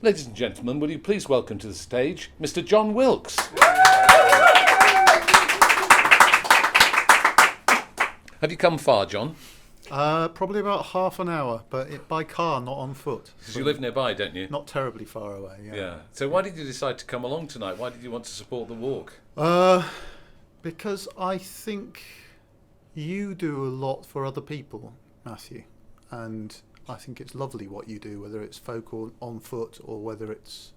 Ladies and gentlemen, will you please welcome to the stage Mr. John Wilks. Have you come far, John? Probably about half an hour, but by car, not on foot. Because you live nearby, don't you? Not terribly far away, Yeah. So why did you decide to come along tonight? Why did you want to support the walk? Because I think you do a lot for other people, Matthew, and I think it's lovely what you do, whether it's folk or on foot, or whether it's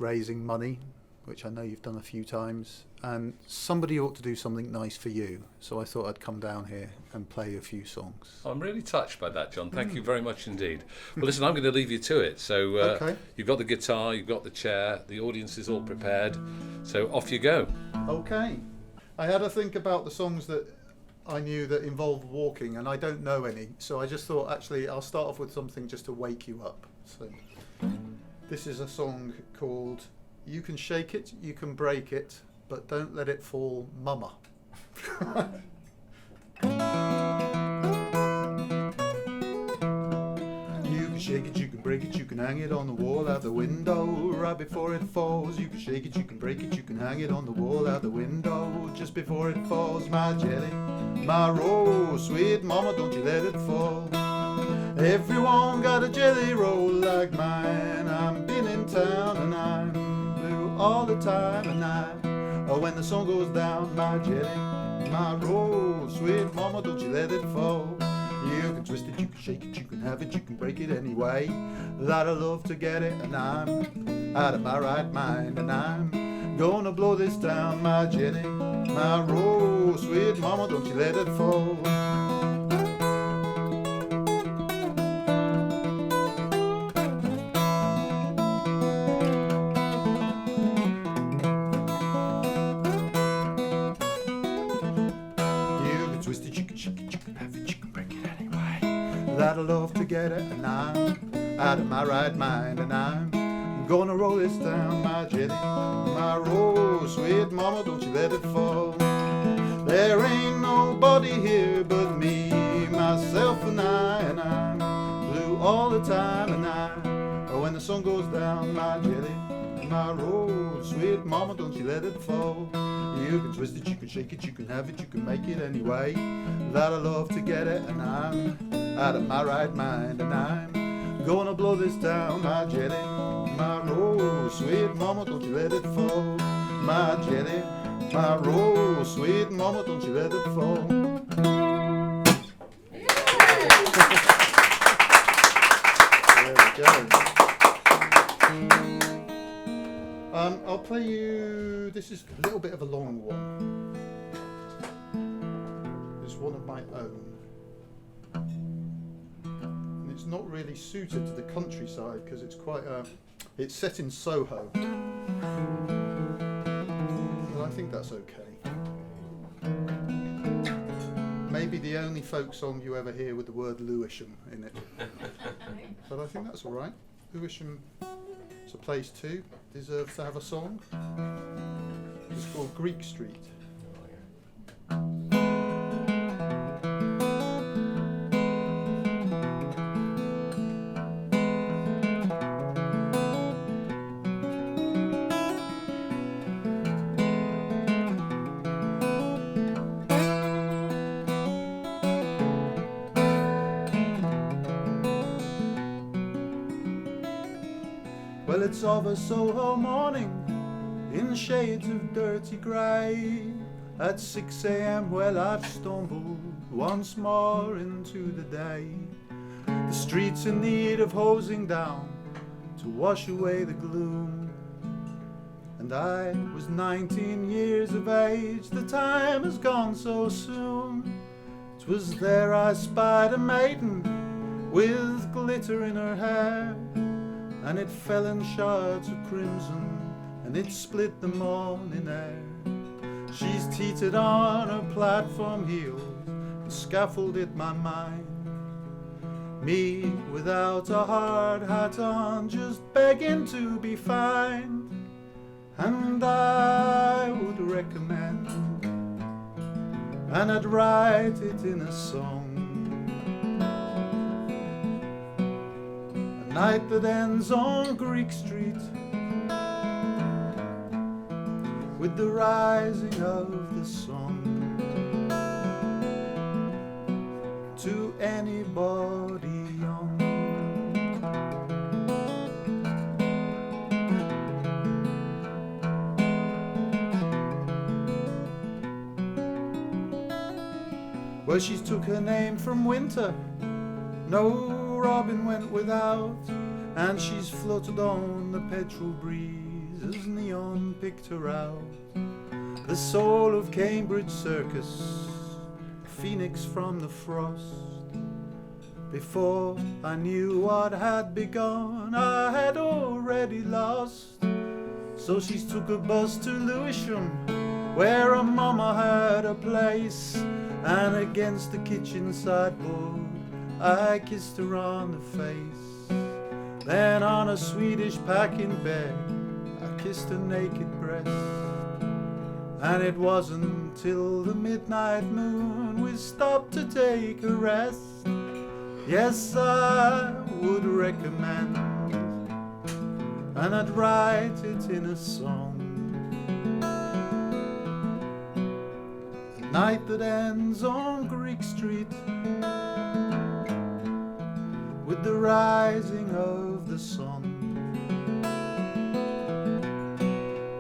raising money, which I know you've done a few times, and somebody ought to do something nice for you. So I thought I'd come down here and play a few songs. I'm really touched by that, John. Thank you very much indeed. Well, listen, I'm going to leave you to it. So Okay. You've got the guitar, you've got the chair, the audience is all prepared. So off you go. Okay. I had to think about the songs that I knew that involved walking, and I don't know any. So I just thought, actually, I'll start off with something just to wake you up. So this is a song called "You Can Shake It, You Can Break It, but Don't Let It Fall, Mama." You can shake it, you can break it, you can hang it on the wall out the window right before it falls. You can shake it, you can break it, you can hang it on the wall out the window just before it falls. My jelly, my roll, sweet mama, don't you let it fall. Everyone got a jelly roll like mine. I'm been in town and I'm blue all the time, and when the sun goes down, my jelly, my roll, sweet mama, don't you let it fall. You can twist it, you can shake it, you can have it, you can break it anyway. That I love to get it, and I'm out of my right mind, and I'm gonna blow this down, my jelly, my roll, sweet mama, don't you let it fall. That I love to get it, and I'm out of my right mind, and I'm gonna roll this down, my jelly, my roll, sweet mama, don't you let it fall. There ain't nobody here but me, myself and I'm blue all the time, and when the sun goes down, my jelly, my roll, sweet mama, don't you let it fall. You can twist it, you can shake it, you can have it, you can make it anyway. That I love to get it, and I'm out of my right mind, and I'm gonna blow this down, my jelly, my roll, sweet mama, don't you let it fall. My jelly, my roll, sweet mama, don't you let it fall. There we go. I'll play you, this is a little bit of a long one. It's one of my own. And it's not really suited to the countryside because it's quite it's set in Soho. But I think that's okay. Maybe the only folk song you ever hear with the word Lewisham in it. But I think that's alright. Lewisham, it's a place too, deserves to have a song. It's called Greek Street. Well, it's of a Soho morning in shades of dirty grey. At 6 a.m, well, I've stumbled once more into the day. The streets in need of hosing down to wash away the gloom. And I was 19 years of age, the time has gone so soon. 'Twas there I spied a maiden with glitter in her hair, and it fell in shards of crimson, and it split the morning air. She's teetered on her platform heels, and scaffolded my mind. Me without a hard hat on, just begging to be fined. And I would recommend, and I'd write it in a song. night that ends on Greek Street, with the rising of the sun, to anybody young. Well, she's took her name from winter, no robin went without, and she's fluttered on the petrol breeze as neon picked her out. The soul of Cambridge Circus, phoenix from the frost. Before I knew what had begun, I had already lost. So she's took a bus to Lewisham, where her mama had a place, and against the kitchen sideboard I kissed her on the face. Then on a Swedish packing bed I kissed her naked breast. And it wasn't till the midnight moon we stopped to take a rest. Yes, I would recommend, and I'd write it in a song. A night that ends on Greek Street, with the rising of the sun,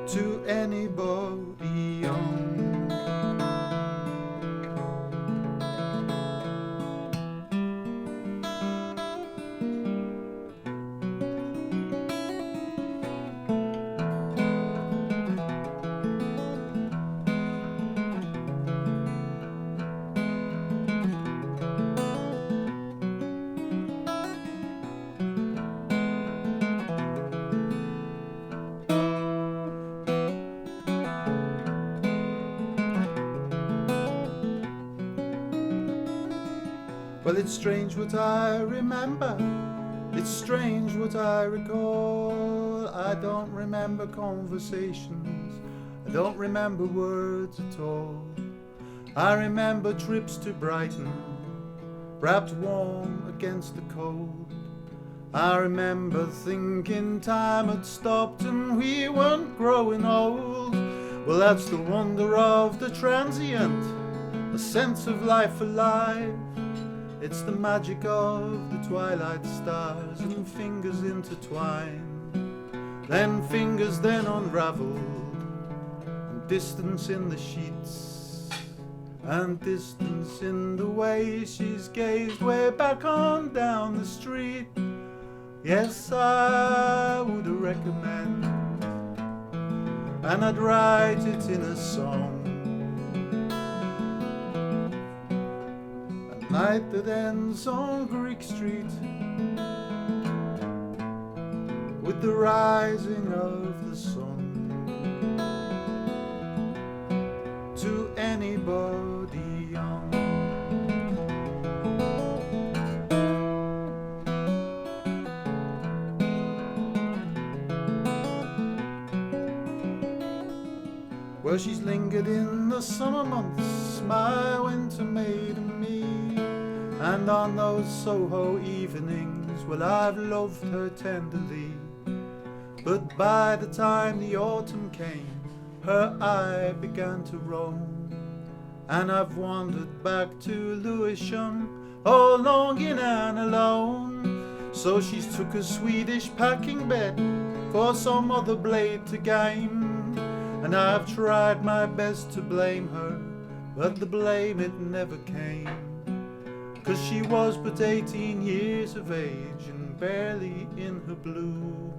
to anybody young. Well, it's strange what I remember, it's strange what I recall. I don't remember conversations, I don't remember words at all. I remember trips to Brighton, wrapped warm against the cold. I remember thinking time had stopped and we weren't growing old. Well, that's the wonder of the transient, a sense of life alive. It's the magic of the twilight stars and fingers intertwined, then fingers then unraveled, and distance in the sheets, and distance in the way she's gazed way back on down the street. Yes, I would recommend, and I'd write it in a song. Night that ends on Greek Street, with the rising of the sun, to anybody young. Well, she's lingered in the summer months, my winter maid and me, and on those Soho evenings, well, I've loved her tenderly. But by the time the autumn came, her eye began to roam, and I've wandered back to Lewisham, all longing and alone. So she's took a Swedish packing bed for some other blade to game, and I've tried my best to blame her, but the blame it never came. 'Cause she was but 18 years of age and barely in her bloom,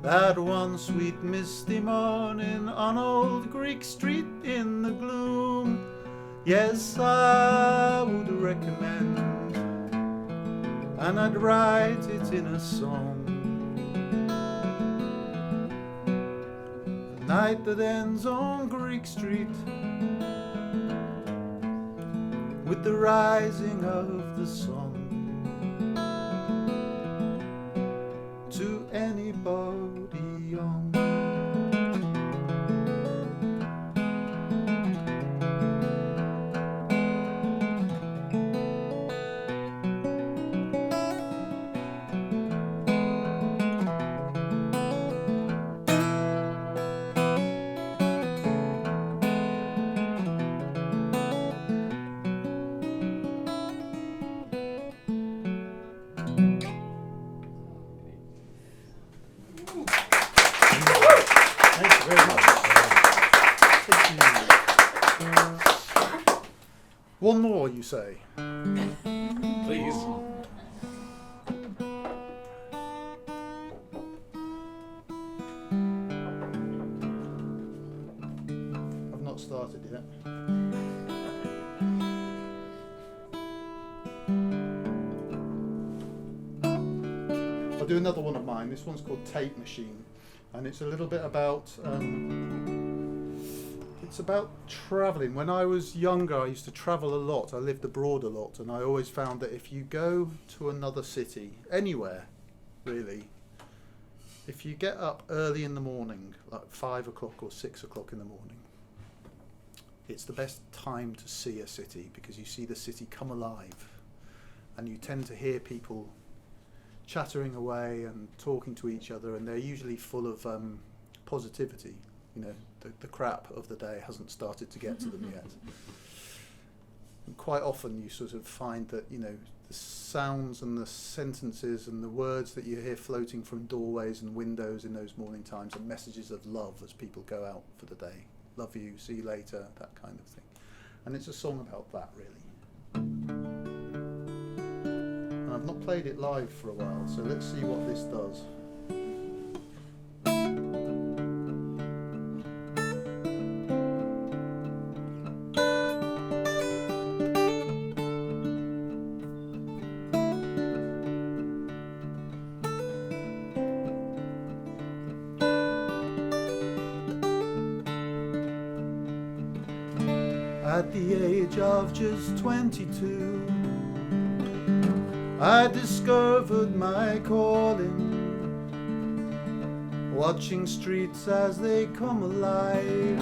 that one sweet misty morning on old Greek Street in the gloom. Yes, I would recommend, and I'd write it in a song. A night that ends on Greek Street, with the rising of the sun, to anybody young. very much. Thank you. One more, you say? Please. I've not started yet. I'll do another one of mine. This one's called Tape Machine, and it's a little bit about it's about travelling. When I was younger, I used to travel a lot. I lived abroad a lot, and I always found that if you go to another city, anywhere really, if you get up early in the morning, like 5 o'clock or 6 o'clock in the morning, it's the best time to see a city, because you see the city come alive, and you tend to hear people chattering away and talking to each other, and they're usually full of positivity. You know, the crap of the day hasn't started to get to them yet. And quite often you sort of find that, you know, the sounds and the sentences and the words that you hear floating from doorways and windows in those morning times are messages of love as people go out for the day. Love you, see you later, that kind of thing. And it's a song about that, really. And I've not played it live for a while, so let's see what this does. At the age of just 22, I discovered my calling, watching streets as they come alive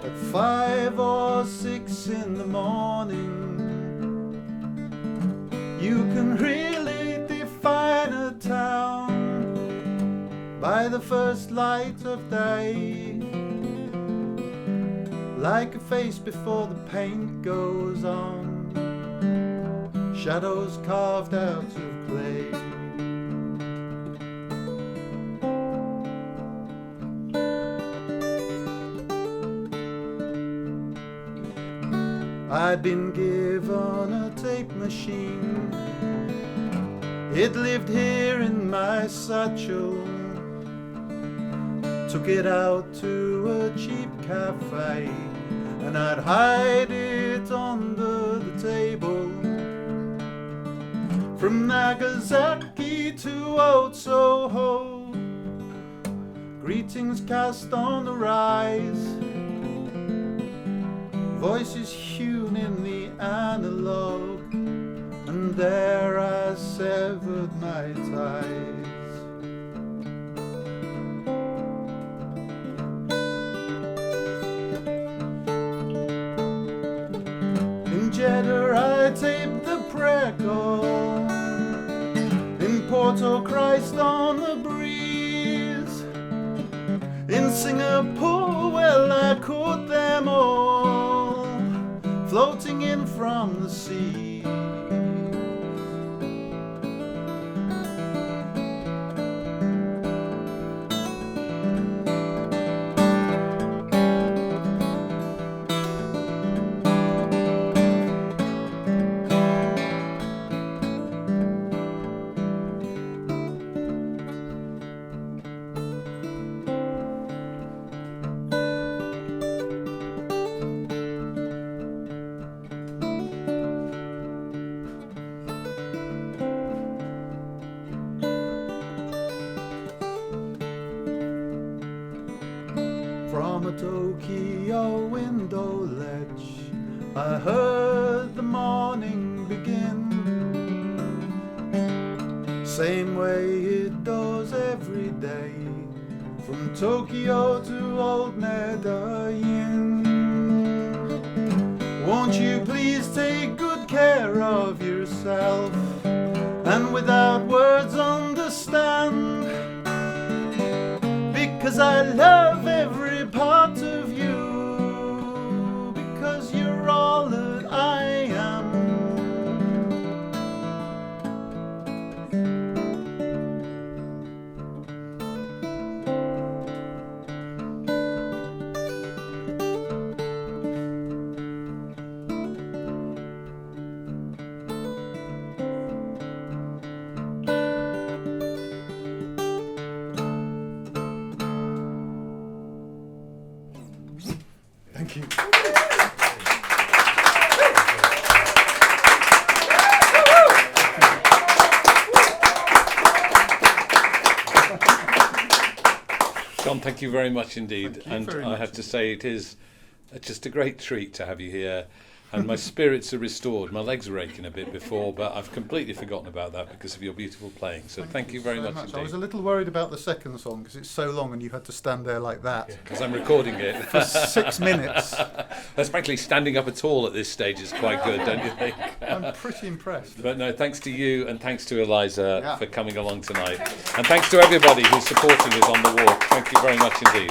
at 5 or 6 in the morning. You can really define a town by the first light of day, like a face before the paint goes on, shadows carved out of clay. I'd been given a tape machine. It lived here in my satchel. Took it out to a cheap cafe, and I'd hide it under the table. From Nagasaki to Old Soho, greetings cast on the rise, voices hewn in the analog, and there I severed my ties. I taped the preggle, in Porto Christ on the breeze, in Singapore, well, I caught them all, floating in from the sea. From a Tokyo window ledge, I heard the morning begin, same way it does every day, from Tokyo to old Medellin. Won't you please take good care of yourself, and without words understand, because I love every part of you, because you're all that I am. Thank you. John, thank you very much indeed. Thank you And very I much have to say it is just a great treat to have you here. And my spirits are restored. My legs were aching a bit before, but I've completely forgotten about that because of your beautiful playing. So thank you very so much I was indeed. a little worried about the second song because it's so long and you had to stand there like that Because I'm recording it. for 6 minutes. That's frankly, standing up at all at this stage is quite good, don't you think? I'm pretty impressed. But no, thanks to you and thanks to Eliza Yeah. for coming along tonight. And thanks to everybody who's supporting us on the walk. Thank you very much indeed.